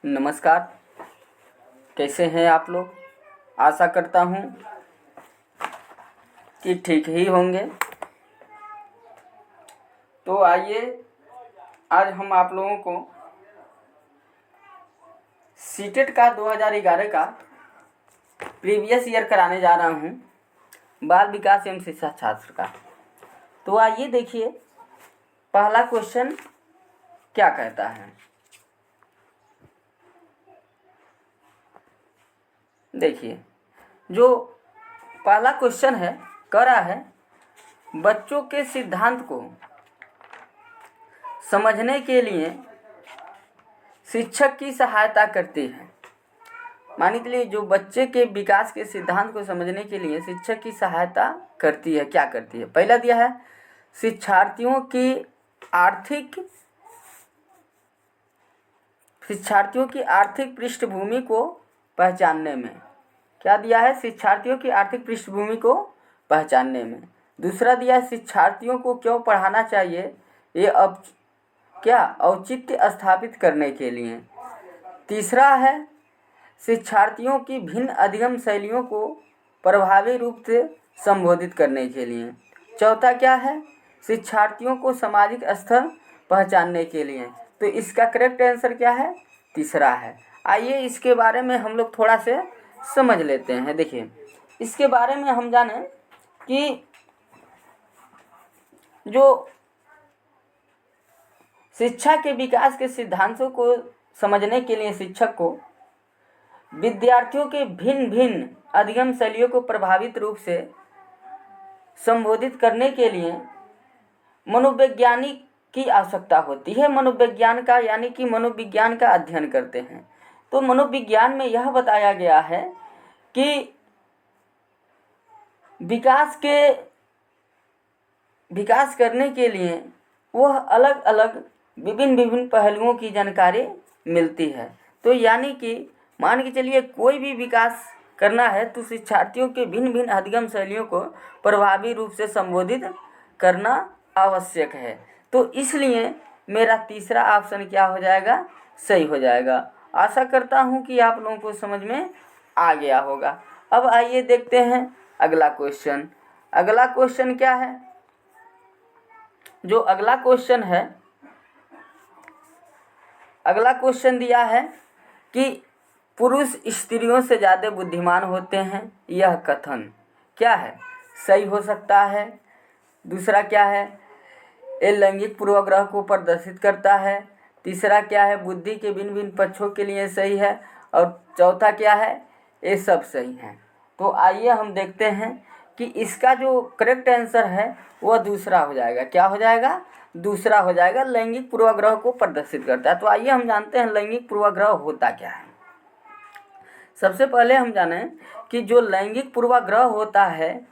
नमस्कार। कैसे हैं आप लोग? आशा करता हूँ कि ठीक ही होंगे। तो आइए आज हम आप लोगों को सीटेट का 2011 का प्रीवियस ईयर कराने जा रहा हूँ, बाल विकास एवं शिक्षा शास्त्र का। तो आइए देखिए पहला क्वेश्चन क्या कहता है। देखिए जो पहला क्वेश्चन है कह रहा है बच्चों के सिद्धांत को समझने के लिए शिक्षक की सहायता करती है। मान लीजिए जो बच्चे के विकास के सिद्धांत को समझने के लिए शिक्षक की सहायता करती है, क्या करती है? पहला दिया है शिक्षार्थियों की आर्थिक पृष्ठभूमि को पहचानने में। क्या दिया है? शिक्षार्थियों की आर्थिक पृष्ठभूमि को पहचानने में। दूसरा दिया है शिक्षार्थियों को क्यों पढ़ाना चाहिए, ये अब क्या औचित्य स्थापित करने के लिए। तीसरा है शिक्षार्थियों की भिन्न अधिगम शैलियों को प्रभावी रूप से संबोधित करने के लिए। चौथा क्या है? शिक्षार्थियों को सामाजिक स्तर पहचानने के लिए। तो इसका करेक्ट आंसर क्या है? तीसरा है। आइए इसके बारे में हम लोग थोड़ा से समझ लेते हैं। देखिए इसके बारे में हम जानें कि जो शिक्षा के विकास के सिद्धांतों को समझने के लिए शिक्षक को विद्यार्थियों के भिन्न भिन्न अधिगम शैलियों को प्रभावित रूप से संबोधित करने के लिए मनोवैज्ञानिक की आवश्यकता होती है। मनोविज्ञान का यानी कि मनोविज्ञान का अध्ययन करते हैं। तो मनोविज्ञान में यह बताया गया है कि विकास करने के लिए वह अलग अलग विभिन्न पहलुओं की जानकारी मिलती है। तो यानी कि मान के चलिए कोई भी विकास करना है तो शिक्षार्थियों के भिन्न भिन्न अधिगम शैलियों को प्रभावी रूप से संबोधित करना आवश्यक है। तो इसलिए मेरा तीसरा ऑप्शन क्या हो जाएगा? सही हो जाएगा। आशा करता हूँ कि आप लोगों को समझ में आ गया होगा। अब आइए देखते हैं अगला क्वेश्चन। अगला क्वेश्चन क्या है? जो अगला क्वेश्चन है, अगला क्वेश्चन दिया है कि पुरुष स्त्रियों से ज़्यादा बुद्धिमान होते हैं, यह कथन क्या है? सही हो सकता है। दूसरा क्या है? ये लैंगिक पूर्वाग्रह को प्रदर्शित करता है। तीसरा क्या है? बुद्धि के भिन्न भिन्न पक्षों के लिए सही है। और चौथा क्या है? ये सब सही है। तो आइए हम देखते हैं कि इसका जो करेक्ट आंसर है वह दूसरा हो जाएगा। क्या हो जाएगा? दूसरा हो जाएगा। लैंगिक पूर्वाग्रह को प्रदर्शित करता है। तो आइए हम जानते हैं लैंगिक पूर्वाग्रह होता क्या है। सबसे पहले हम जानें कि जो लैंगिक पूर्वाग्रह होता है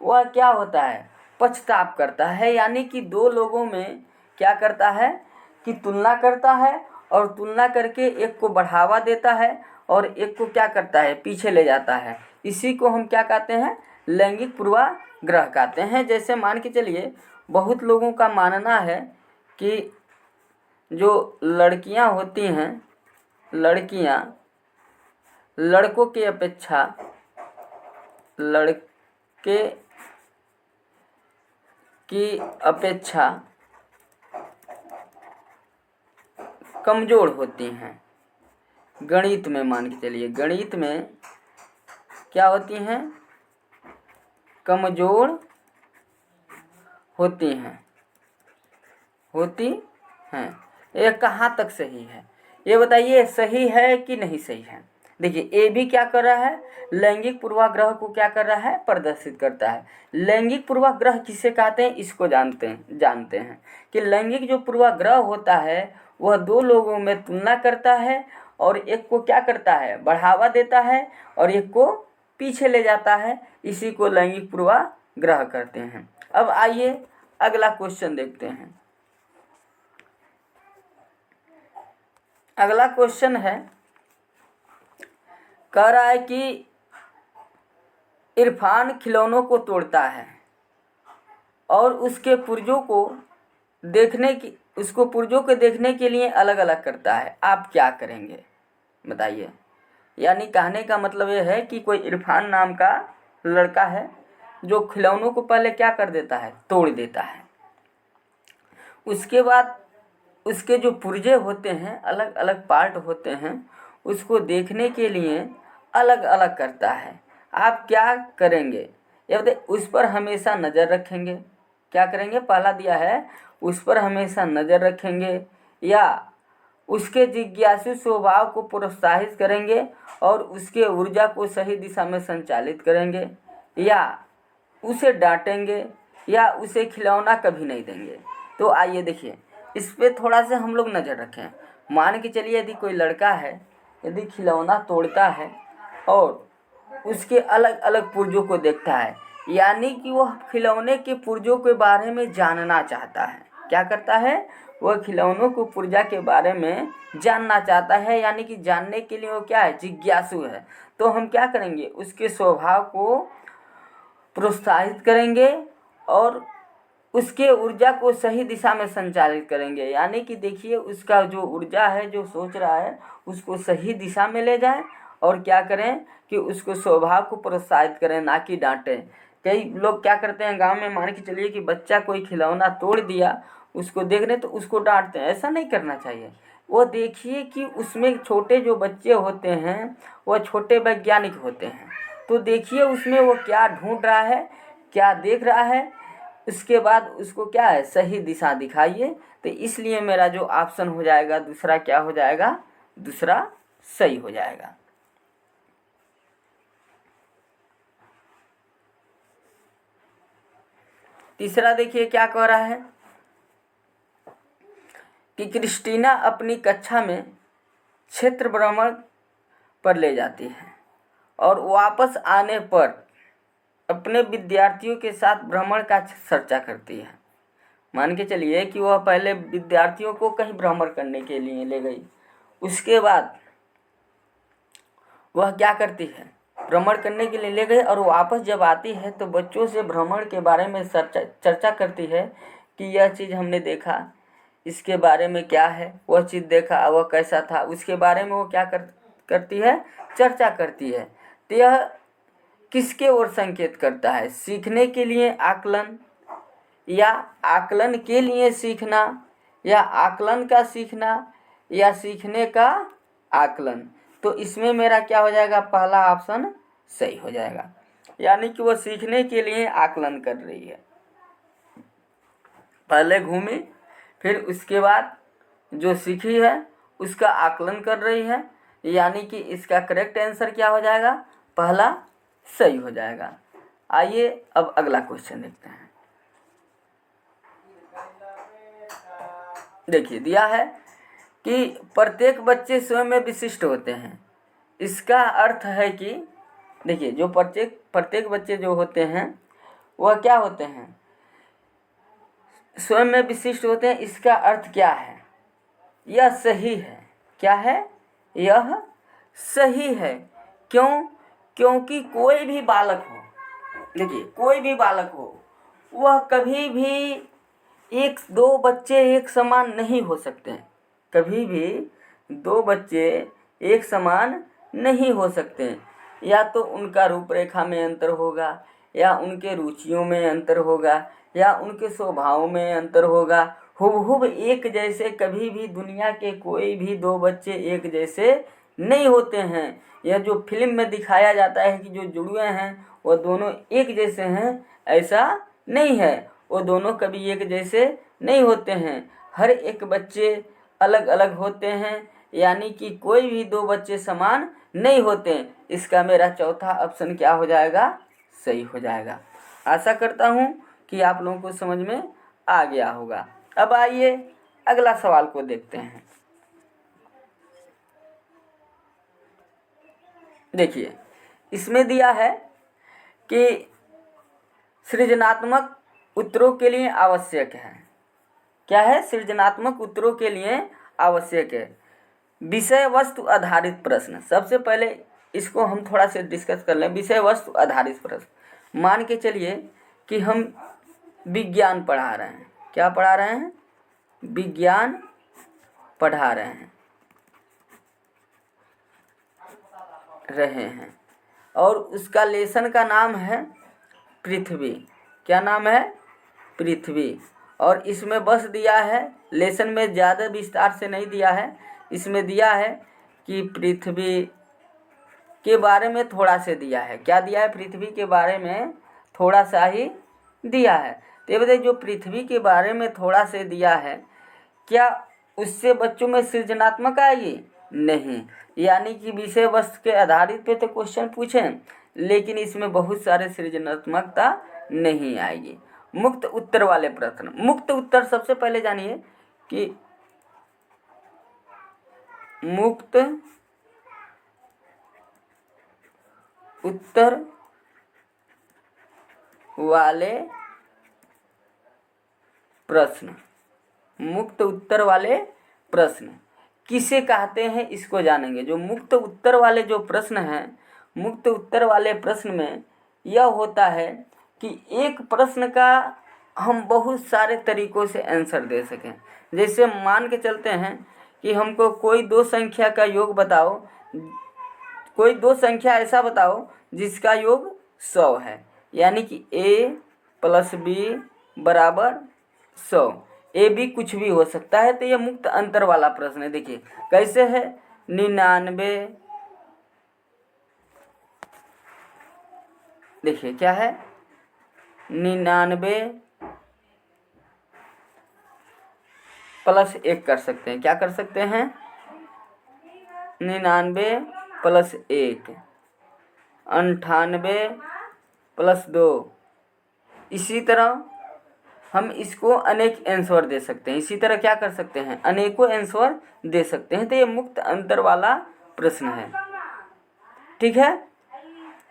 वह क्या होता है? पक्षताप करता है। यानी कि दो लोगों में क्या करता है कि तुलना करता है और तुलना करके एक को बढ़ावा देता है और एक को क्या करता है? पीछे ले जाता है। इसी को हम क्या कहते हैं? लैंगिक पूर्वाग्रह कहते हैं। जैसे मान के चलिए बहुत लोगों का मानना है कि जो लड़कियां होती हैं, लड़कियां लड़कों की अपेक्षा लड़के की अपेक्षा कमज़ोर होती हैं। गणित में मान के चलिए, गणित में क्या होती हैं? कमज़ोर होती हैं। ये कहाँ तक सही है? ये बताइए सही है कि नहीं सही है? देखिए ये भी क्या कर रहा है? लैंगिक पूर्वाग्रह को क्या कर रहा है? प्रदर्शित करता है। लैंगिक पूर्वाग्रह किसे कहते हैं? इसको जानते हैं कि लैंगिक जो पूर्वाग्रह होता है वह दो लोगों में तुलना करता है और एक को क्या करता है? बढ़ावा देता है और एक को पीछे ले जाता है। इसी को लैंगिक पूर्वाग्रह कहते हैं। अब आइए अगला क्वेश्चन देखते हैं। अगला क्वेश्चन है, कह रहा है कि इरफान खिलौनों को तोड़ता है और उसके पुर्जों को देखने के लिए अलग अलग करता है। आप क्या करेंगे? बताइए। यानी कहने का मतलब ये है कि कोई इरफान नाम का लड़का है जो खिलौनों को पहले क्या कर देता है, तोड़ देता है। उसके बाद उसके जो पुर्जे होते हैं, अलग अलग पार्ट होते हैं, उसको देखने के लिए अलग अलग करता है। आप क्या करेंगे, ये बताइए। उस पर हमेशा नज़र रखेंगे। क्या करेंगे, पहला दिया है उस पर हमेशा नज़र रखेंगे, या उसके जिज्ञासु स्वभाव को प्रोत्साहित करेंगे और उसके ऊर्जा को सही दिशा में संचालित करेंगे, या उसे डांटेंगे, या उसे खिलौना कभी नहीं देंगे। तो आइए देखिए, इस पे थोड़ा सा हम लोग नज़र रखें। मान के चलिए यदि कोई लड़का है, यदि खिलौना तोड़ता है और उसके अलग अलग पुर्जों को देखता है, यानी कि वह खिलौने के पुर्जों के बारे में जानना चाहता है। क्या करता है, वह खिलौनों को पुर्जा के बारे में जानना चाहता है, यानी कि जानने के लिए वो क्या है, जिज्ञासु है। तो हम क्या करेंगे, उसके स्वभाव को प्रोत्साहित करेंगे और उसके ऊर्जा को सही दिशा में संचालित करेंगे। यानी कि देखिए, उसका जो ऊर्जा है, जो सोच रहा है, उसको सही दिशा में ले जाएं और क्या करें कि उसको स्वभाव को प्रोत्साहित करें, ना कि डांटें। कई लोग क्या करते हैं गांव में, मान के चलिए कि बच्चा कोई खिलौना तोड़ दिया, उसको देख रहे तो उसको डांटते हैं। ऐसा नहीं करना चाहिए। वो देखिए कि उसमें छोटे जो बच्चे होते हैं वह छोटे वैज्ञानिक होते हैं। तो देखिए उसमें वो क्या ढूंढ रहा है, क्या देख रहा है, उसके बाद उसको क्या है, सही दिशा दिखाइए। तो इसलिए मेरा जो ऑप्शन हो जाएगा दूसरा, क्या हो जाएगा, दूसरा सही हो जाएगा। तीसरा देखिए क्या कह रहा है कि क्रिस्टीना अपनी कक्षा में क्षेत्र भ्रमण पर ले जाती है और वापस आने पर अपने विद्यार्थियों के साथ भ्रमण का चर्चा करती है। मान के चलिए कि वह पहले विद्यार्थियों को कहीं भ्रमण करने के लिए ले गई, उसके बाद वह क्या करती है, भ्रमण करने के लिए ले गई और वापस जब आती है तो बच्चों से भ्रमण के बारे में चर्चा करती है कि यह चीज़ हमने देखा, इसके बारे में क्या है, वह चीज़ देखा, वह कैसा था, उसके बारे में वो क्या करती है, चर्चा करती है। तो यह किसके ओर संकेत करता है, सीखने के लिए आकलन, या आकलन के लिए सीखना, या आकलन का सीखना, या सीखने का आकलन। तो इसमें मेरा क्या हो जाएगा, पहला ऑप्शन सही हो जाएगा। यानी कि वो सीखने के लिए आकलन कर रही है। पहले घूमी, फिर उसके बाद जो सीखी है उसका आकलन कर रही है। यानी कि इसका करेक्ट आंसर क्या हो जाएगा, पहला सही हो जाएगा। आइए अब अगला क्वेश्चन देखते हैं। देखिए दिया है कि प्रत्येक बच्चे स्वयं में विशिष्ट होते हैं। इसका अर्थ है कि देखिए, जो प्रत्येक बच्चे जो होते हैं वह क्या होते हैं, स्वयं में विशिष्ट होते हैं। इसका अर्थ क्या है, यह सही है। क्या है, यह सही है। क्यों, क्योंकि कोई भी बालक हो, देखिए कोई भी बालक हो, वह कभी भी एक दो बच्चे एक समान नहीं हो सकते। कभी भी दो बच्चे एक समान नहीं हो सकते। या तो उनका रूपरेखा में अंतर होगा, या उनके रुचियों में अंतर होगा, या उनके स्वभाव में अंतर होगा। हुबहुब एक जैसे कभी भी दुनिया के कोई भी दो बच्चे एक जैसे नहीं होते हैं। यह जो फिल्म में दिखाया जाता है कि जो जुड़वे हैं वह दोनों एक जैसे हैं, ऐसा नहीं है। वो दोनों कभी एक जैसे नहीं होते हैं। हर एक बच्चे अलग अलग होते हैं। यानी कि कोई भी दो बच्चे समान नहीं होते। इसका मेरा चौथा ऑप्शन क्या हो जाएगा, सही हो जाएगा। आशा करता हूँ कि आप लोगों को समझ में आ गया होगा। अब आइए अगला सवाल को देखते हैं। देखिए इसमें दिया है कि सृजनात्मक उत्तरों के लिए आवश्यक है। क्या है, सृजनात्मक उत्तरों के लिए आवश्यक है विषय वस्तु आधारित प्रश्न। सबसे पहले इसको हम थोड़ा सा डिस्कस कर लें। विषय वस्तु आधारित प्रश्न, मान के चलिए कि हम विज्ञान पढ़ा रहे हैं। क्या पढ़ा रहे हैं, विज्ञान पढ़ा रहे हैं। रहे हैं और उसका लेसन का नाम है पृथ्वी। क्या नाम है? पृथ्वी। और इसमें बस दिया है, लेसन में ज़्यादा विस्तार से नहीं दिया है, इसमें दिया है कि पृथ्वी के बारे में थोड़ा से दिया है। क्या दिया है? पृथ्वी के बारे में थोड़ा सा ही दिया है। तो ये बताइए, जो पृथ्वी के बारे में थोड़ा से दिया है, क्या उससे बच्चों में सृजनात्मक आएगी? नहीं। यानी कि विषय वस्तु के आधारित पे तो क्वेश्चन पूछें, लेकिन इसमें बहुत सारे सृजनात्मकता नहीं आएगी। मुक्त उत्तर वाले प्रश्न। मुक्त उत्तर सबसे पहले जानिए कि मुक्त उत्तर वाले प्रश्न, मुक्त उत्तर वाले प्रश्न किसे कहते हैं, इसको जानेंगे। जो मुक्त उत्तर वाले जो प्रश्न हैं, मुक्त उत्तर वाले प्रश्न में यह होता है कि एक प्रश्न का हम बहुत सारे तरीक़ों से आंसर दे सकें। जैसे मान के चलते हैं कि हमको कोई दो संख्या का योग बताओ, कोई दो संख्या ऐसा बताओ जिसका योग 100 है, यानी कि a + b = 100। ए बी कुछ भी हो सकता है, तो ये मुक्त अंतर वाला प्रश्न है। देखिए कैसे है, 99, देखिए क्या है, 99 + 1 कर सकते हैं। क्या कर सकते हैं? 99 + 1, 98 + 2। इसी तरह हम इसको अनेक आंसर दे सकते हैं। इसी तरह क्या कर सकते हैं? अनेकों आंसर दे सकते हैं। तो ये मुक्त अंतर वाला प्रश्न है। ठीक है,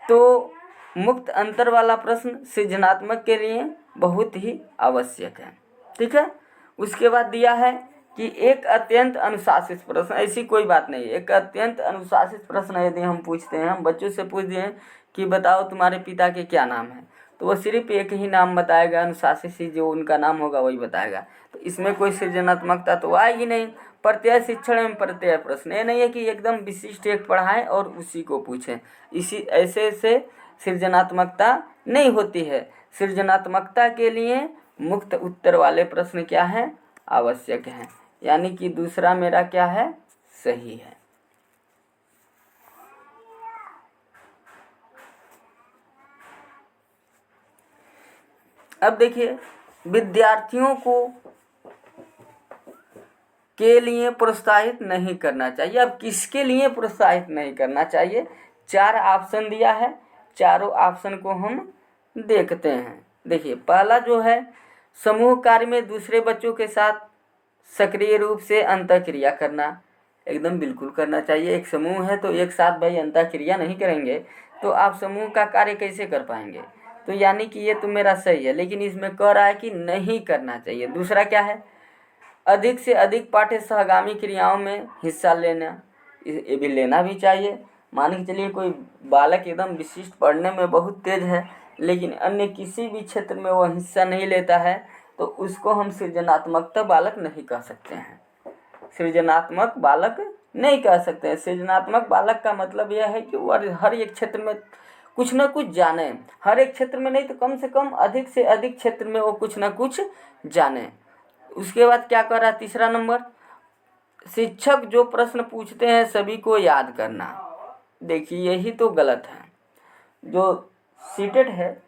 तो मुक्त अंतर वाला प्रश्न सृजनात्मक के लिए बहुत ही आवश्यक है। ठीक है, उसके बाद दिया है कि एक अत्यंत अनुशासित प्रश्न, ऐसी कोई बात नहीं है। एक अत्यंत अनुशासित प्रश्न यदि हम पूछते हैं, हम बच्चों से पूछ दिए कि बताओ तुम्हारे पिता के क्या नाम है, तो वो सिर्फ एक ही नाम बताएगा, अनुशासित से जो उनका नाम होगा वही बताएगा। तो इसमें कोई सृजनात्मकता तो आएगी नहीं। प्रत्यय शिक्षण में प्रत्यय प्रश्न, ये नहीं है कि एकदम विशिष्ट एक पढ़ाएं और उसी को पूछें। इसी ऐसे से सृजनात्मकता नहीं होती है। सृजनात्मकता के लिए मुक्त उत्तर वाले प्रश्न क्या हैं? आवश्यक हैं। यानी कि दूसरा मेरा क्या है? सही है। अब देखिए, विद्यार्थियों को के लिए प्रोत्साहित नहीं करना चाहिए। अब किसके लिए प्रोत्साहित नहीं करना चाहिए? 4 ऑप्शन दिया है, चारों ऑप्शन को हम देखते हैं। देखिए पहला जो है, समूह कार्य में दूसरे बच्चों के साथ सक्रिय रूप से अंतःक्रिया करना, एकदम बिल्कुल करना चाहिए। एक समूह है तो एक साथ भाई अंतःक्रिया नहीं करेंगे तो आप समूह का कार्य कैसे कर पाएंगे? तो यानी कि ये तो मेरा सही है, लेकिन इसमें कह रहा है कि नहीं करना चाहिए। दूसरा क्या है? अधिक से अधिक पाठ्य सहगामी क्रियाओं में हिस्सा लेना, ये भी लेना भी चाहिए। मान के चलिए कोई बालक एकदम विशिष्ट पढ़ने में बहुत तेज है, लेकिन अन्य किसी भी क्षेत्र में वो हिस्सा नहीं लेता है, तो उसको हम सृजनात्मकता बालक नहीं कह सकते हैं। सृजनात्मक बालक नहीं कह सकते हैं। सृजनात्मक बालक का मतलब यह है कि वो हर एक क्षेत्र में कुछ न कुछ जाने, हर एक क्षेत्र में नहीं तो कम से कम अधिक से अधिक क्षेत्र में वो कुछ न कुछ जाने। उसके बाद क्या कर रहा है? तीसरा नंबर, शिक्षक जो प्रश्न पूछते हैं सभी को याद करना। देखिए यही तो गलत है। जो सीटेट है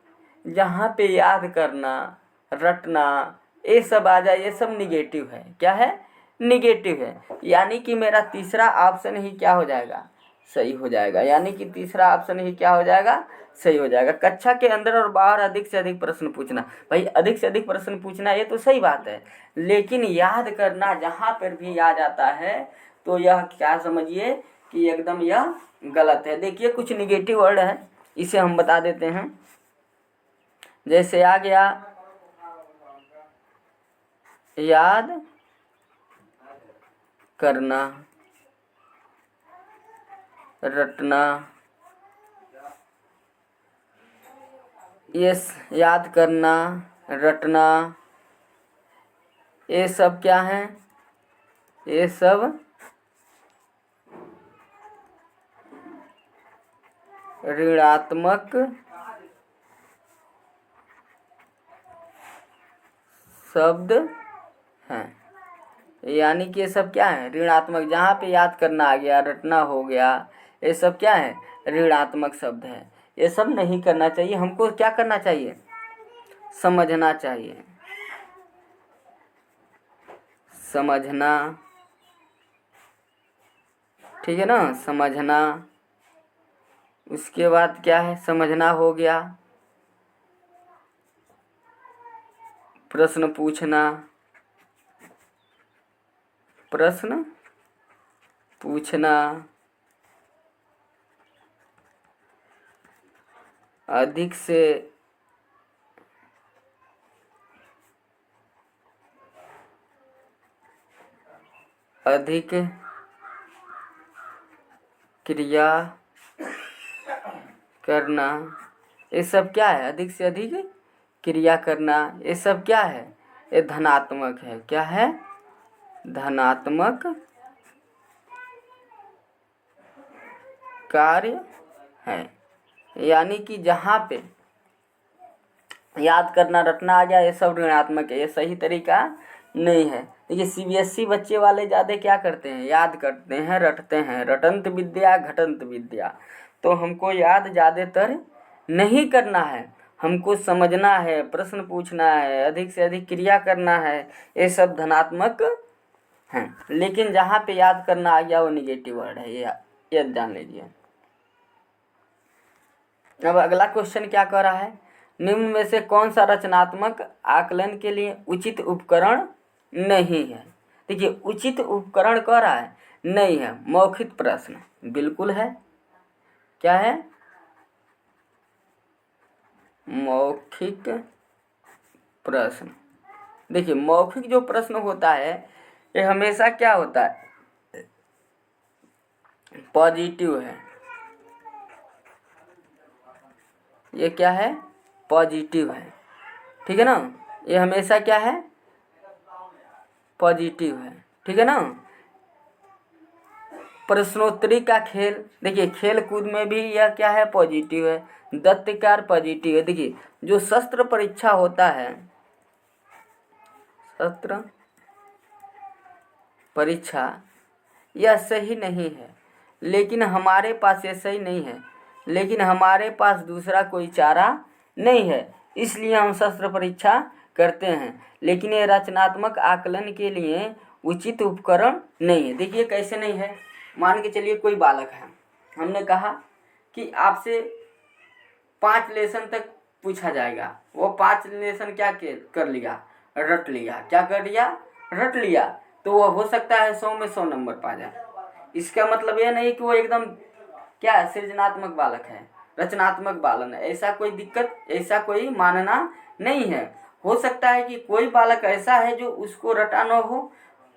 जहाँ पे याद करना, रटना, ये सब आ जाए, ये सब निगेटिव है। क्या है? निगेटिव है। यानी कि मेरा तीसरा ऑप्शन ही क्या हो जाएगा? सही हो जाएगा। यानी कि तीसरा ऑप्शन ही क्या हो जाएगा? सही हो जाएगा। कक्षा के अंदर और बाहर अधिक से अधिक प्रश्न पूछना, भाई अधिक से अधिक प्रश्न पूछना ये तो सही बात है, लेकिन याद करना जहाँ पर भी आ जाता है तो यह क्या समझिए कि एकदम यह गलत है। देखिए कुछ निगेटिव वर्ड है, इसे हम बता देते हैं। जैसे आ गया याद करना, रटना, ये याद करना, रटना, ये सब क्या है? ये सब ऋणात्मक शब्द हैं। यानी कि ये सब क्या है, ऋणात्मक। जहाँ पे याद करना आ गया, रटना हो गया, ये सब क्या है, ऋणात्मक शब्द है। ये सब नहीं करना चाहिए। हमको क्या करना चाहिए, समझना चाहिए, समझना, ठीक है ना, समझना। उसके बाद क्या है, समझना हो गया, प्रश्न पूछना, प्रश्न पूछना, अधिक से अधिक क्रिया करना, ये सब क्या है, अधिक से अधिक क्रिया करना, ये सब क्या है, ये धनात्मक है। क्या है, धनात्मक कार्य है। यानी कि जहाँ पे याद करना रटना आ गया, ये सब ऋणात्मक है। ये सही तरीका नहीं है। देखिए सीबीएसई बच्चे वाले ज़्यादा क्या करते हैं, याद करते हैं, रटते हैं, रटंत विद्या घटंत विद्या। तो हमको याद ज़्यादातर नहीं करना है, हमको समझना है, प्रश्न पूछना है, अधिक से अधिक क्रिया करना है। ये सब धनात्मक हैं। लेकिन जहाँ पे याद करना आ गया वो निगेटिव वर्ड है, ये जान लीजिए। अब अगला क्वेश्चन क्या कह रहा है, निम्न में से कौन सा रचनात्मक आकलन के लिए उचित उपकरण नहीं है। देखिए उचित उपकरण कह रहा है, नहीं है। मौखिक प्रश्न बिल्कुल है। क्या है, मौखिक प्रश्न। देखिए मौखिक जो प्रश्न होता है ये हमेशा क्या होता है, पॉजिटिव है। ये क्या है, पॉजिटिव है, ठीक है ना। ये हमेशा क्या है, पॉजिटिव है, ठीक है ना। प्रश्नोत्तरी का खेल, देखिए खेल कूद में भी यह क्या है, पॉजिटिव है। दत्तकार पॉजिटिव है। देखिए जो शस्त्र परीक्षा होता है, शस्त्र परीक्षा, यह सही नहीं है। लेकिन हमारे पास ये सही नहीं है, लेकिन हमारे पास दूसरा कोई चारा नहीं है, इसलिए हम शस्त्र परीक्षा करते हैं। लेकिन ये रचनात्मक आकलन के लिए उचित उपकरण नहीं है। देखिए कैसे नहीं है, मान के चलिए कोई बालक है, हमने कहा कि आपसे 5 लेसन तक पूछा जाएगा, वो 5 लेसन क्या कर लिया, रट लिया। क्या कर लिया, रट लिया। तो वो हो सकता है 100 में 100 नंबर पा जाए। इसका मतलब यह नहीं कि वो एकदम क्या है, सृजनात्मक बालक है, रचनात्मक बालक है। ऐसा कोई दिक्कत, ऐसा कोई मानना नहीं है। हो सकता है कि कोई बालक ऐसा है जो उसको रटा न हो,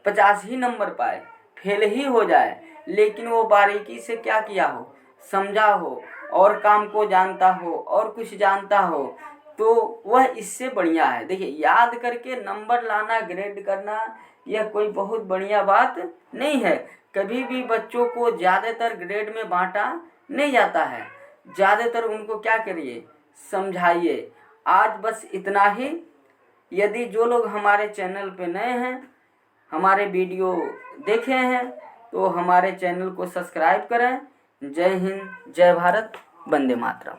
50 ही नंबर पाए, फेल ही हो जाए, लेकिन वो बारीकी से क्या किया हो, समझा हो, और काम को जानता हो, और कुछ जानता हो, तो वह इससे बढ़िया है। देखिए याद करके नंबर लाना, ग्रेड करना, यह कोई बहुत बढ़िया बात नहीं है। कभी भी बच्चों को ज़्यादातर ग्रेड में बांटा नहीं जाता है। ज़्यादातर उनको क्या करिए, समझाइए। आज बस इतना ही। यदि जो लोग हमारे चैनल पे नए हैं, हमारे वीडियो देखे हैं, तो हमारे चैनल को सब्सक्राइब करें। जय हिंद, जय भारत, वंदे मातरम।